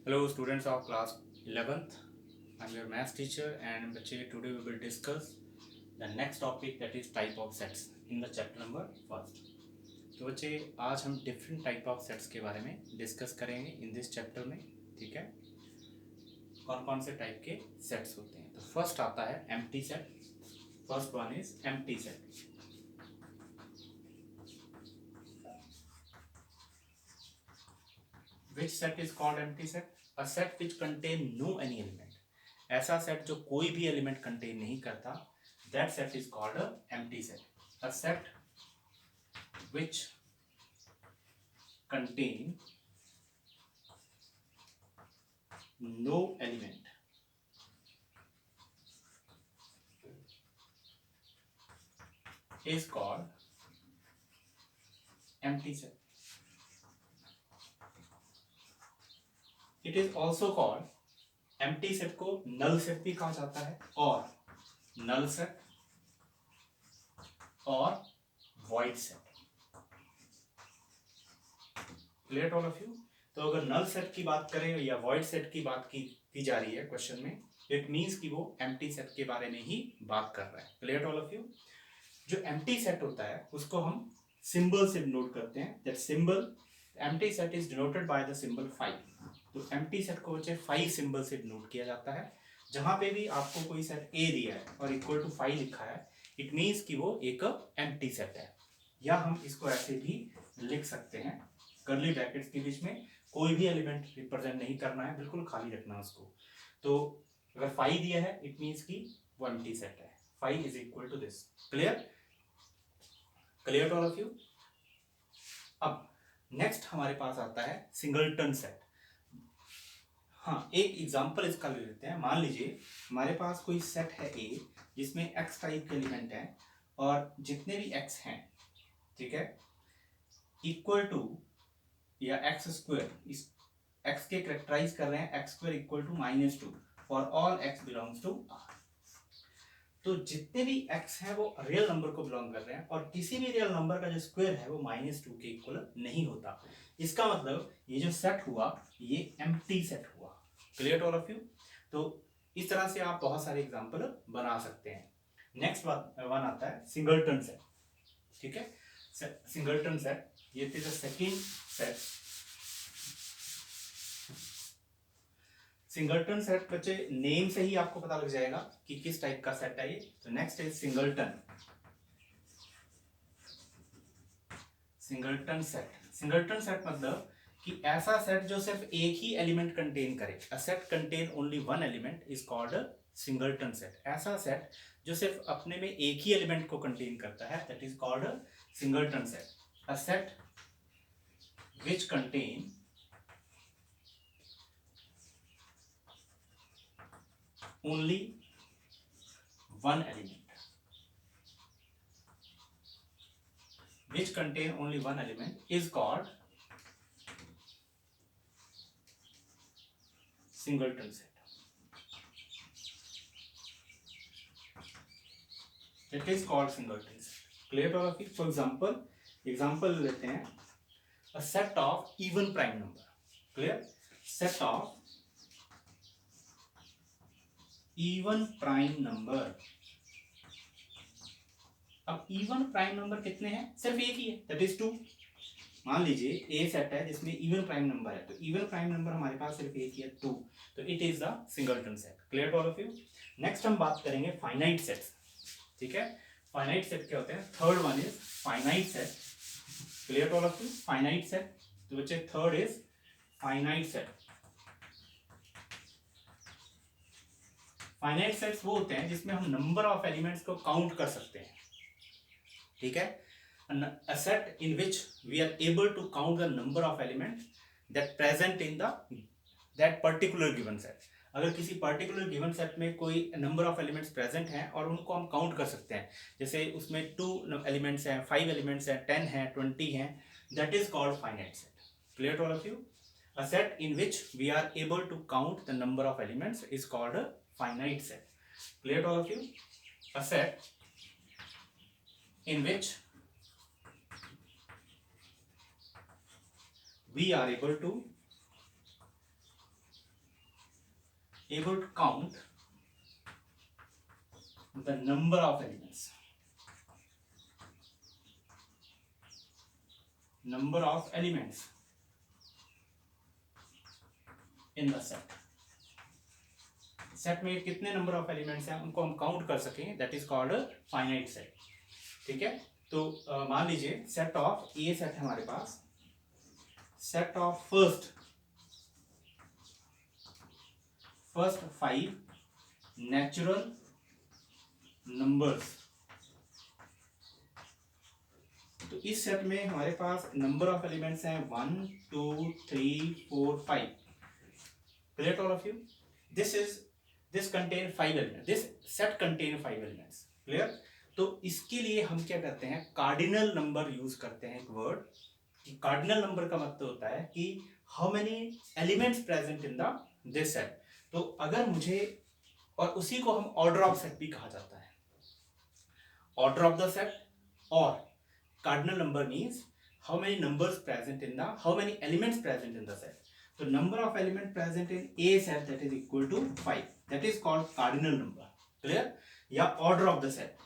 Hello students of class 11th. I'm your maths teacher and बच्चे today we will discuss the next topic that is type of sets in the chapter number first. तो बच्चे आज हम different type of sets के बारे में discuss करेंगे in this chapter में. ठीक है, कौन कौन से type के sets होते हैं. तो first आता है empty set. First one is empty set. Which set is called empty set? A set which contain no any element. ऐसा set जो कोई भी element contain नहीं करता, that set is called a empty set. A set which contain no element is called empty set. It is also called empty set को null set भी कहा जाता है और null set और void set. Clear all of you? तो अगर null set की बात करें या void set की बात की जा रही है क्वेश्चन में, इट मीन्स कि वो empty set के बारे में ही बात कर रहा है. Clear all of you? जो empty set होता है उसको हम सिंबल से डिनोट करते हैं. That symbol empty set is denoted by the symbol 5. तो empty set को बच्चे 5 सिंबल से डिनोट किया जाता है. जहां पे भी आपको कोई सेट A दिया है और इक्वल टू 5 लिखा है, इट मीन्स कि वो एक empty set है. या हम इसको ऐसे भी लिख सकते हैं, कर्ली ब्रैकेट्स के बीच में कोई भी एलिमेंट रिप्रेजेंट नहीं करना है, बिल्कुल खाली रखना है उसको. तो अगर 5 दिया है इट मीन्स कि वो empty set है. 5 is equal to this. Clear clear to all of you. अब नेक्स्ट हमारे पास आता है सिंगलटन सेट. हाँ, एक एग्जांपल इसका ले लेते हैं. मान लीजिए हमारे पास कोई सेट है A जिसमें x टाइप के एलिमेंट हैं और जितने भी x हैं, ठीक है, इक्वल टू या x स्क्वायर, इस x के करेक्टराइज कर रहे हैं x square equal to -2 for all x belongs to R. तो जितने भी x हैं वो रियल नंबर को बिलोंग कर रहे हैं और किसी भी रियल नंबर का जो स्क्वायर है वो -2 के इक्वल नहीं होता. इसका मतलब ये जो सेट हुआ ये एम्प्टी सेट हुआ. Clear to all of you. तो इस तरह से आप बहुत सारे एग्जांपल बना सकते हैं. नेक्स्ट वन आता है सिंगलटन सेट. ठीक है, सिंगलटन सेट, ये the second set. Singleton set बच्चे नेम से ही आपको पता लग जाएगा कि किस टाइप का सेट है ये. तो next is singleton. Singleton set. Singleton set मतलब कि ऐसा सेट जो सिर्फ एक ही एलिमेंट कंटेन करे. A set contain only one element is called singleton set. ऐसा सेट जो सिर्फ अपने में एक ही एलिमेंट को कंटेन करता है, that is called singleton set. A set which contain only one element, which contain only one element, is called singleton set. It is called singleton set. Clear all of it? For example लेते हैं, a set of even prime number. Clear? Set of even prime number. अब even prime number कितने हैं? सिर्फ एक ही है, that is 2. मान लीजिए ए सेट है जिसमें इवन प्राइम नंबर है, तो इवन प्राइम नंबर हमारे पास सिर्फ एक ही है, 2. तो it is the singleton set. Clear to all of you. Next हम बात करेंगे फाइनाइट सेट्स. ठीक है, फाइनाइट सेट क्या होते हैं? Third one is finite set. Clear to all of you. Finite set, तो बच्चे third is finite set. Finite sets वो होते हैं जिसमें हम नंबर ऑफ एलिमेंट्स को काउंट कर सकते हैं. ठीक है, a set in which we are able to count the number of elements that present in that particular given set. अगर किसी पर्टिकुलर गिवन सेट में कोई नंबर ऑफ एलिमेंट्स प्रेजेंट हैं और उनको हम काउंट कर सकते हैं, जैसे उसमें 2 एलिमेंट्स हैं, 5 एलिमेंट्स हैं, 10 हैं, 20 हैं, that is called finite set. Clear to all of you. A set in which we are able to count the number of elements is called a finite set. Clear to all of you. A set in which we are able to able to count the number of elements, number of elements in the set. Set में कितने number of elements हैं उनको हम count कर सकें, that is called finite set. ठीक है, तो मान लीजिए सेट ऑफ ए सेट है हमारे पास, set of first 5 natural numbers. तो इस सेट में हमारे पास नंबर ऑफ एलिमेंट्स हैं 1 2 3 4 5. Clear all of you? this contain 5 elements, this set contain 5 elements. Clear? तो इसके लिए हम क्या करते हैं, कार्डिनल नंबर यूज करते हैं. एक वर्ड कार्डिनल नंबर का मतलब होता है कि how many elements present in the this set. तो अगर मुझे, और उसी को हम ऑर्डर ऑफ सेट भी कहा जाता है, ऑर्डर ऑफ द सेट. और cardinal number means how many numbers present in the, how many elements present in the set. तो number of element present in A set that is equal to 5, that is called cardinal number. Clear? या order of the set,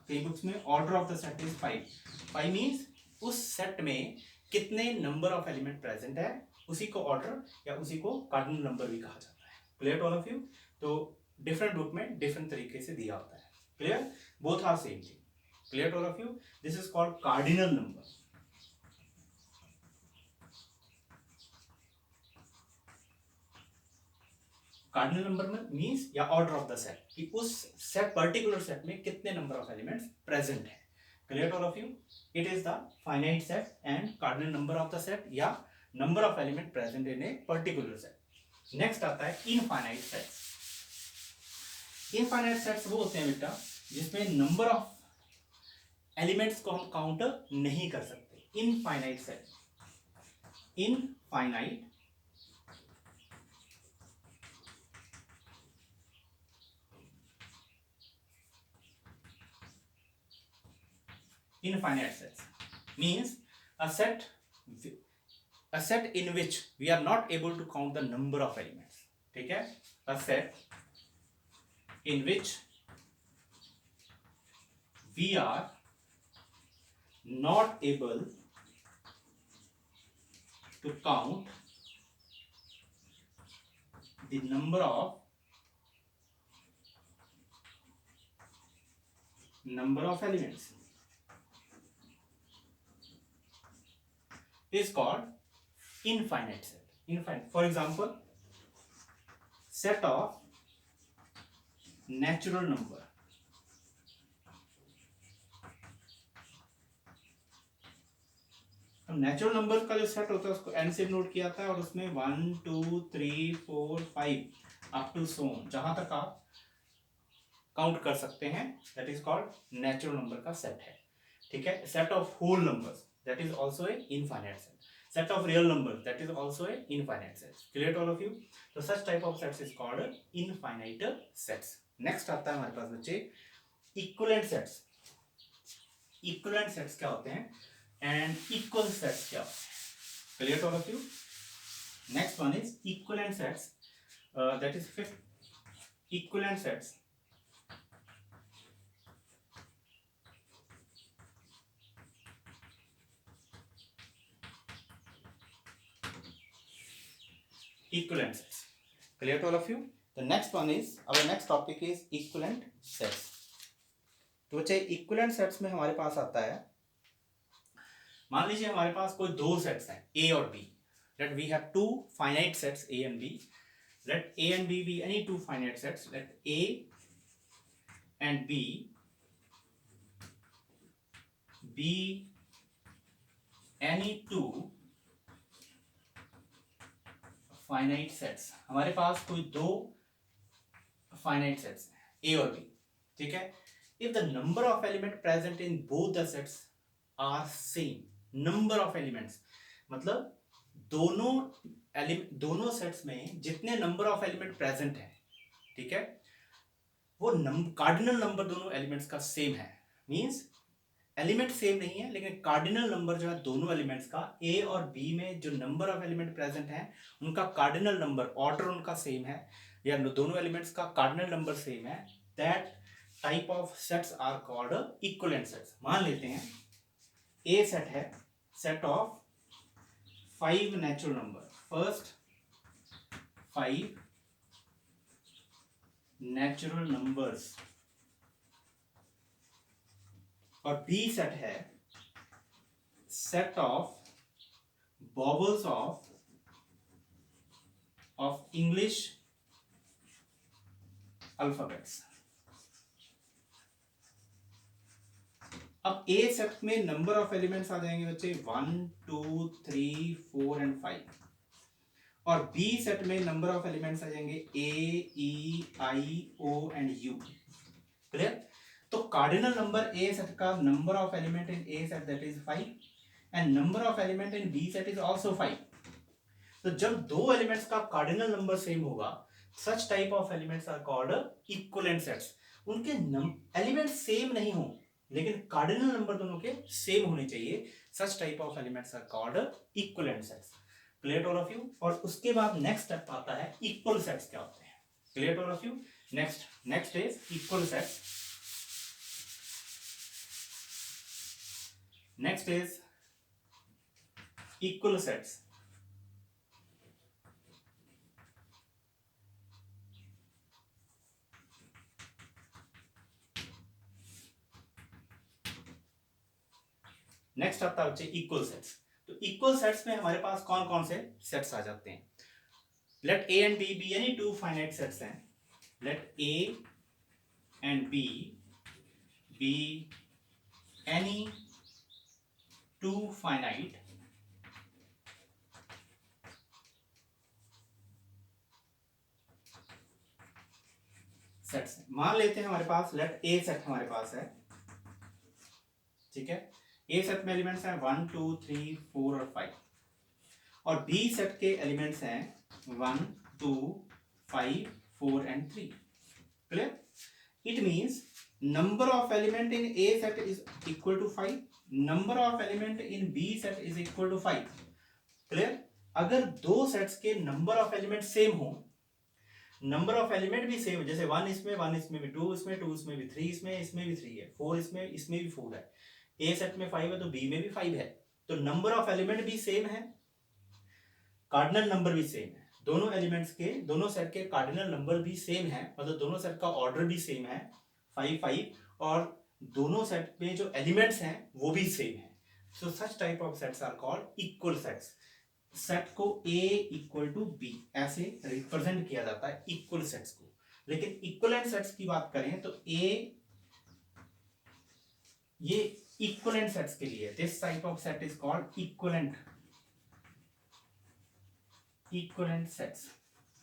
कई books में order of the set is 5. 5 means उस set में कितने number of element present है, उसी को order या उसी को कार्डिनल नंबर भी कहा जाता है. Clear all of you? तो डिफरेंट बुक में डिफरेंट तरीके से दिया होता है. Clear? Both are same thing. Clear all of you? This is called cardinal number. Cardinal number में मीन्स या ऑर्डर ऑफ द सेट, कि उस सेट पर्टिकुलर सेट में कितने नंबर ऑफ एलिमेंट्स प्रेजेंट है. Clear all of you? It is the finite set and cardinal number of the set या number of element present in a particular set. Next आता है infinite sets. Infinite sets वो होते हैं बेटा जिसमें number of elements को हम काउंट नहीं कर सकते. Infinite set, infinite infinite sets means a set in which we are not able to count the number of elements. ठीक है, a set in which we are not able to count the number of elements is called infinite set. Infinite. For example, set of natural number. हम natural number का जो set होता है उसको n से note किया था, और उसमें 1 2 3 4 5 अप टू सो ऑन, जहां तक आप काउंट कर सकते हैं, that is called natural number का सेट है. ठीक है, set of whole numbers, that is also a infinite set. Set of real numbers, that is also a infinite set. Clear to all of you? So such type of sets is called infinite sets. Next आता है हमारे पास बच्चे equivalent sets. Equivalent sets क्या होते हैं and equal sets क्या होते हैं? Clear to all of you? Next one is equivalent sets. That is fifth. Equivalent sets. Equivalent sets. Clear to all of you? The next one is, our next topic is equivalent sets. तो बच्चे equivalent sets में हमारे पास आता है, मान लीजिए हमारे पास कोई दो सेट्स हैं A और B. Let we have two finite sets A and B. Let A and B be any two finite sets. Let A and B be any two finite sets. हमारे पास कोई दो फाइनाइट सेट्स हैं A और B. ठीक है, if the number of element present in both the sets are same. Number of elements मतलब दोनों सेट्स में जितने नंबर ऑफ एलिमेंट प्रेजेंट हैं, ठीक है, वो कार्डिनल नंबर दोनों एलिमेंट्स का सेम है. मींस एलिमेंट सेम नहीं है, लेकिन कार्डिनल नंबर जो है दोनों एलिमेंट्स का, A और B में जो नंबर ऑफ एलिमेंट प्रेजेंट हैं उनका कार्डिनल नंबर, ऑर्डर उनका सेम है, या दोनों एलिमेंट्स का कार्डिनल नंबर सेम है, that type of sets are called equivalent sets. मान लेते हैं ए सेट है set of 5 natural number, first 5 natural numbers, और बी सेट है set of vowels of English alphabets। अब ए सेट में नंबर ऑफ एलिमेंट्स आ जाएंगे बच्चे 1 2 3 4 एंड 5, और बी सेट में नंबर ऑफ एलिमेंट्स आ जाएंगे A E I O and U. Clear? तो कार्डिनल नंबर ए सेट का number of element in A set that is 5 and number of element in B set is also 5। तो जब दो elements का cardinal number same होगा, such type of elements are called equivalent sets. उनके element same नहीं हो लेकिन cardinal number दोनों के सेम होने चाहिए, such type of elements are called equivalent sets. Clear to all of you? और उसके बाद नेक्स्ट स्टेप आता है इक्वल सेट्स क्या होते हैं। Clear to all of you? Next is equal sets. Next is equal sets. Next आता है बच्चे इक्वल सेट्स। तो इक्वल सेट्स में हमारे पास कौन कौन से सेट्स आ जाते हैं? Let A and B be any two finite sets हैं। Let A and B be any two finite sets हैं। मान लेते हैं हमारे पास लेट ए सेट हमारे पास है, ठीक है। ए सेट में एलिमेंट्स हैं 1 2 3 4 और 5, और बी सेट के एलिमेंट्स हैं 1 2 5 4 and 3। Clear? It means number of element in A set is equal to 5, number of element in B set is equal to 5। Clear? अगर दो सेट्स के नंबर ऑफ एलिमेंट सेम हो, number of element भी same, जैसे 1 इसमें भी 2 इसमें 2 इसमें भी 3 इसमें भी 3 है, 4 इसमें भी 4 है, ए सेट में 5 है तो बी में भी 5 है, तो नंबर ऑफ एलिमेंट भी सेम है, कार्डिनल नंबर भी सेम है। दोनों एलिमेंट्स के, दोनों सेट के कार्डिनल नंबर भी सेम है, मतलब दोनों सेट का ऑर्डर भी सेम है 5 5, और दोनों सेट में जो एलिमेंट्स हैं वो भी सेम है। So such type of sets are called equal sets. Set को ए इक्वल टू बी ऐसे रिप्रेजेंट किया जाता है इक्वल सेट्स को। लेकिन इक्विवेलेंट सेट्स की बात करें तो ए, ये इक्विवेलेंट सेट्स के लिए this type of set is called equivalent sets.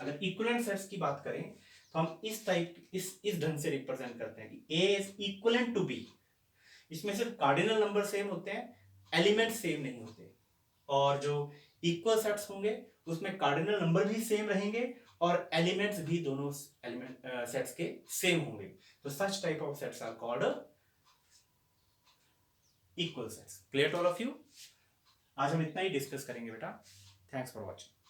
अगर इक्विवेलेंट सेट्स की बात करें तो हम इस ढंग से रिप्रेजेंट करते हैं कि ए इज इक्विवेलेंट टू बी। इसमें सिर्फ कार्डिनल नंबर सेम होते हैं, एलिमेंट सेम नहीं होते, और जो इक्वल सेट्स होंगे उसमें कार्डिनल नंबर भी सेम रहेंगे और एलिमेंट्स भी दोनों एलिमेंट सेट्स के सेम होंगे। तो such type of sets are called equal sets. Clear to all of you? आज हम इतना ही डिस्कस करेंगे बेटा। Thanks for watching.